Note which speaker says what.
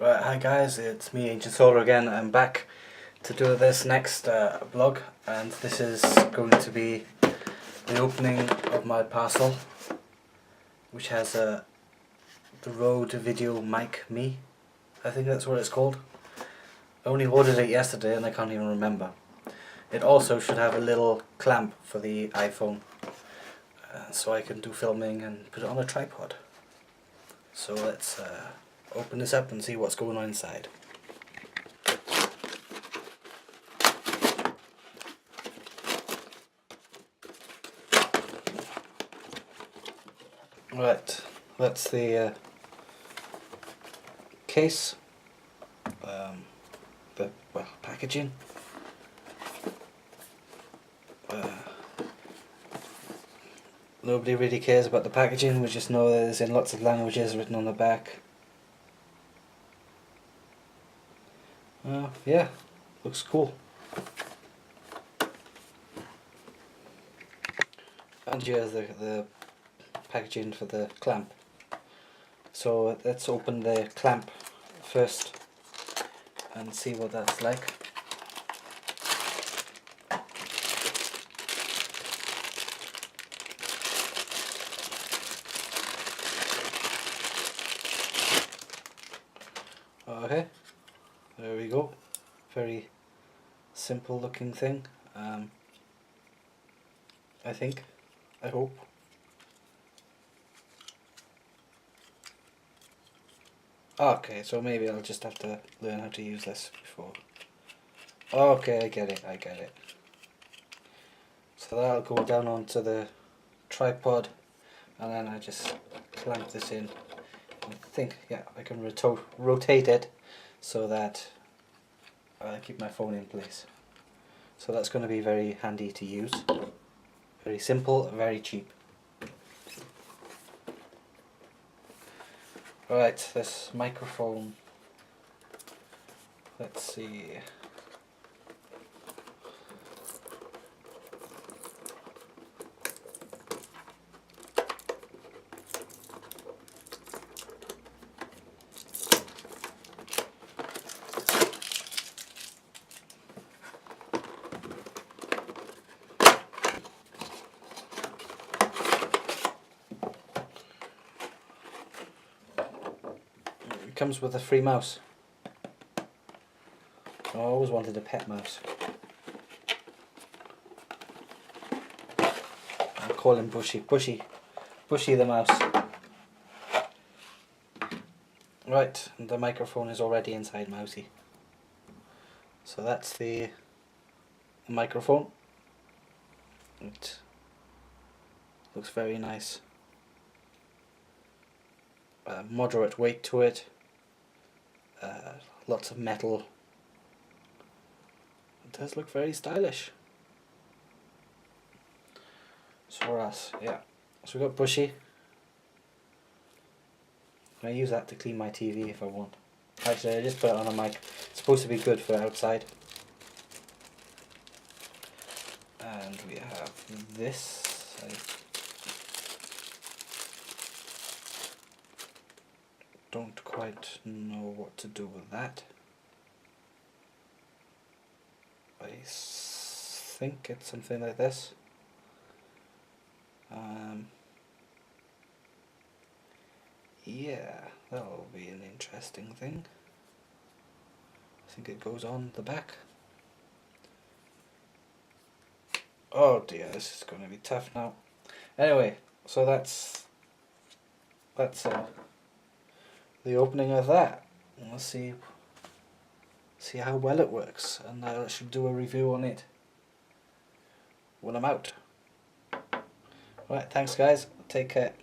Speaker 1: Right, hi guys, it's me, Ancient Solar again. I'm back to do this next vlog, and this is going to be the opening of my parcel, which has the Rode Video Micme. I think that's what it's called. I only ordered it yesterday and I can't even remember. It also should have a little clamp for the iPhone, so I can do filming and put it on a tripod. So let's open this up and see what's going on inside. Right, that's the case, the packaging. Nobody really cares about the packaging, we just know that it's in lots of languages written on the back. Yeah, looks cool. And here's the packaging for the clamp. So let's open the clamp first and see what that's like. Okay, there we go. Very simple looking thing. I think, I hope. Okay, so maybe I'll just have to learn how to use this before. Okay, I get it. So that'll go down onto the tripod, and then I just clamp this in. I think, yeah, I can rotate it so that I keep my phone in place. So that's going to be very handy to use. Very simple, very cheap. Right, this microphone. Let's see. It comes with a free mouse. I always wanted a pet mouse. I'll call him Bushy the mouse. Right, and the microphone is already inside Mousy. So that's the microphone. It looks very nice. Moderate weight to it. Lots of metal. It does look very stylish. So for us, yeah. So we've got Bushy. I use that to clean my TV if I want. Actually, I just put it on a mic. It's supposed to be good for outside. And we have this. I don't quite know what to do with that. I think it's something like this. Yeah, that'll be an interesting thing. I think it goes on the back. Oh dear, this is going to be tough now. Anyway, so that's the opening of that. Let's see how well it works, and I should do a review on it when I'm out. Right, thanks guys, take care.